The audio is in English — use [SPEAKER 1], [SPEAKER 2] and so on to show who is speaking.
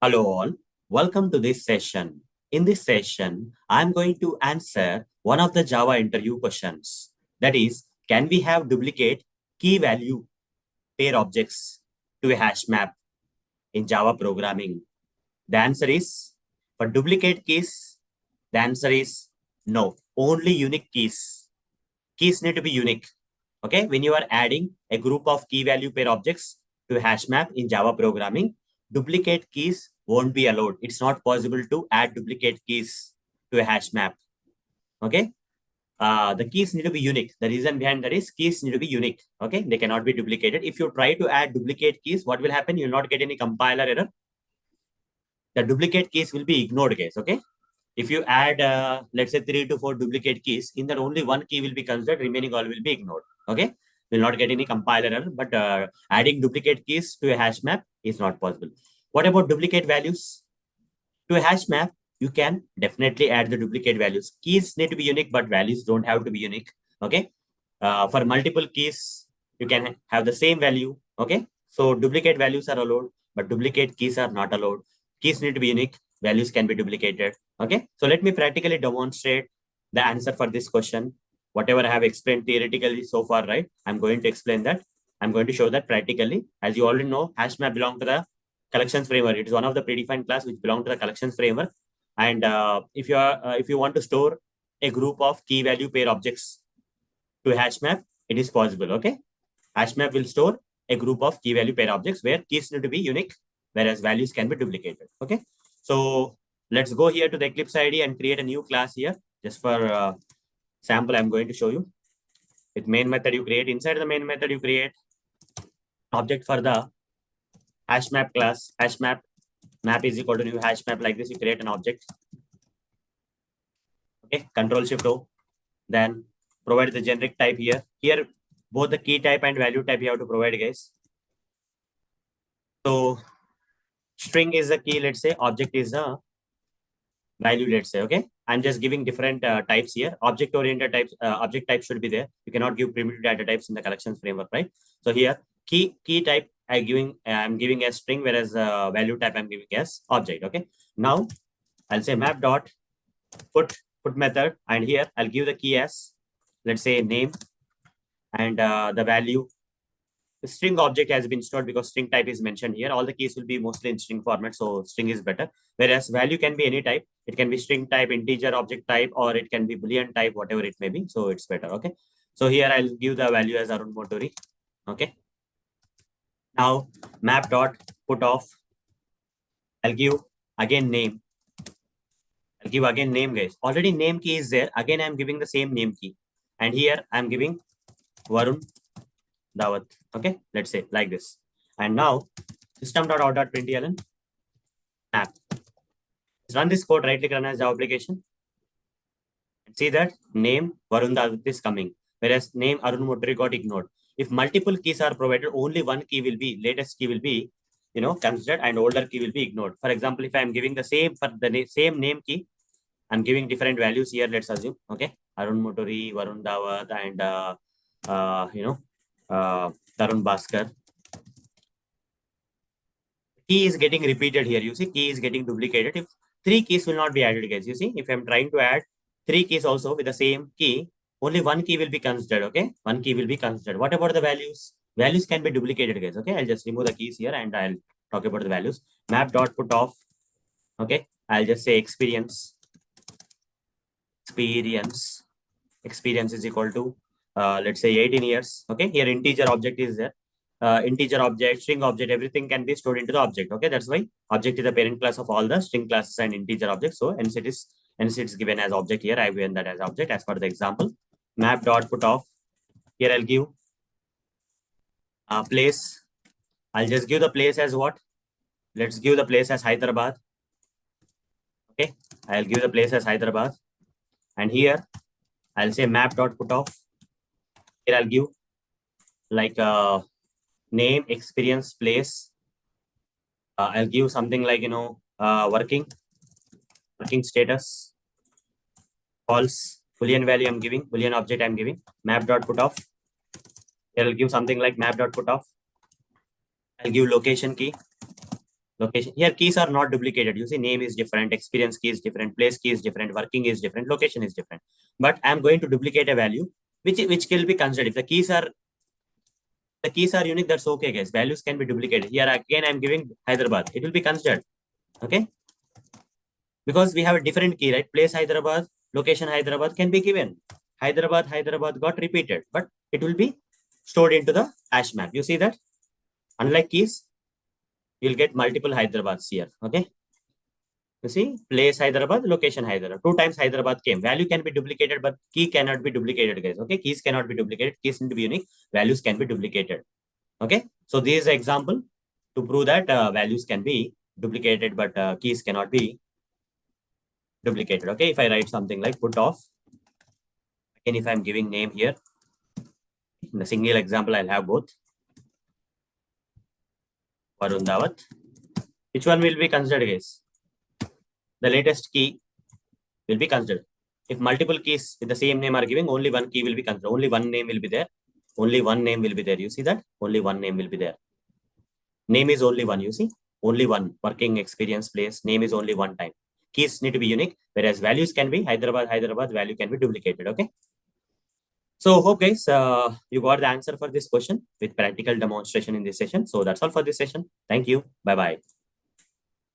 [SPEAKER 1] Hello all, welcome to this session. In this session, I'm going to answer one of the Java interview questions. That is, can we have duplicate key value pair objects to a hash map in Java programming? The answer is, for duplicate keys, the answer is no, only unique keys. Keys need to be unique. Okay, when you are adding a group of key value pair objects to a hash map in Java programming, duplicate keys won't be allowed. It's not possible to add duplicate keys to a hash map. Okay, the keys need to be unique. The reason behind that is keys need to be unique. Okay, they cannot be duplicated. If you try to add duplicate keys, what will happen? You will not get any compiler error. The duplicate keys will be ignored, guys. Okay, if you add, let's say 3 to 4 duplicate keys, in that only one key will be considered, remaining all will be ignored. Okay, will not get any compiler error, but adding duplicate keys to a hash map is not possible. What about duplicate values? To a hash map, you can definitely add the duplicate values. Keys need to be unique, but values don't have to be unique. Okay, for multiple keys, you can have the same value. Okay, so duplicate values are allowed, but duplicate keys are not allowed. Keys need to be unique, values can be duplicated. Okay, so let me practically demonstrate the answer for this question. Whatever I have explained theoretically so far, right? I'm going to explain that. I'm going to show that practically. As you already know, hash map belongs to the collections framework. It is one of the predefined class which belong to the collections framework. And if you want to store a group of key value pair objects to a hash map, it is possible. Okay, hash map will store a group of key value pair objects where keys need to be unique, whereas values can be duplicated. Okay, so let's go here to the Eclipse ID and create a new class here. Just for sample, I'm going to show you. With main method you create, inside the main method you create object for the hash map class. Hash map is equal to new hash map. Like this, you create an object. Okay, Control Shift O. Then provide the generic type here. Here, both the key type and value type you have to provide, guys. So string is the key, let's say. Object is the value, let's say. Okay, I'm just giving different types here. Object oriented types, object type should be there. You cannot give primitive data types in the collections framework, right? So here, key type I'm giving as string, whereas value type I'm giving as object. Okay, now I'll say map dot put method, and here I'll give the key as, let's say, name, and the value. The string object has been stored because string type is mentioned here. All the keys will be mostly in string format, so string is better. Whereas value can be any type. It can be string type, integer object type, or it can be boolean type, whatever it may be. So it's better. Okay. So here I'll give the value as Arun Motori. Okay. Now map dot put off. I'll give again name. I'll give again name, guys. Already name key is there. Again, I'm giving the same name key. And here I'm giving Varun Dawat. Okay, let's say like this. And now system.out.println map. Let's run this code, right click, run as Java application. And see that name Varun Dawat is coming, whereas name Arun Motori got ignored. If multiple keys are provided, only one key will be, latest key will be, considered, and older key will be ignored. For example, if I'm giving the same for the same name key, I'm giving different values here. Let's assume, okay, Arun Motori, Varun Dawat, and Tarun Bhaskar. Key is getting repeated here. You see, key is getting duplicated. If 3 keys will not be added, guys. You see, if I'm trying to add 3 keys also with the same key, only one key will be considered. Okay, one key will be considered. What about the values? Values can be duplicated, guys. Okay, I'll just remove the keys here and I'll talk about the values. Map dot put off. Okay, I'll just say experience. Experience is equal to let's say 18 years. Okay, here integer object is there. Integer object, string object, everything can be stored into the object. Okay, that's why object is the parent class of all the string classes and integer objects. So hence it is given as object here. I've given that as object as per the example. Map dot put off. Here I'll give place. I'll just give the place as what? Let's give the place as Hyderabad. Okay, I'll give the place as Hyderabad. And here I'll say map dot put off. Here I'll give like name, experience, place. I'll give something like working status, false, boolean value I'm giving, boolean object I'm giving, map dot put off. Here I'll give something like map dot put off. I'll give location key. Location. Here keys are not duplicated. You see, name is different, experience key is different, place key is different, working is different, location is different. But I'm going to duplicate a value which will be considered. If the keys are unique, that's okay, guys. Values can be duplicated. Here again, I'm giving Hyderabad. It will be considered. Okay. Because we have a different key, right? Place Hyderabad, location Hyderabad can be given. Hyderabad got repeated, but it will be stored into the hash map. You see that? Unlike keys, you'll get multiple Hyderabad's here. Okay. You see, place Hyderabad, location Hyderabad. 2 times Hyderabad came. Value can be duplicated, but key cannot be duplicated, guys. Okay. Keys cannot be duplicated. Keys need to be unique. Values can be duplicated. Okay. So this is an example to prove that values can be duplicated, but keys cannot be duplicated. Okay. If I write something like put off, and if I'm giving name here, in the single example, I'll have both. Varun Dawat. Which one will be considered, guys? The latest key will be considered. If multiple keys with the same name are giving, only one key will be considered. Only one name will be there. Only one name will be there. You see that? Only one name will be there. Name is only one. You see? Only one. Working experience place. Name is only one time. Keys need to be unique, whereas values can be Hyderabad, value can be duplicated. Okay. So hope guys, you got the answer for this question with practical demonstration in this session. So that's all for this session. Thank you. Bye-bye.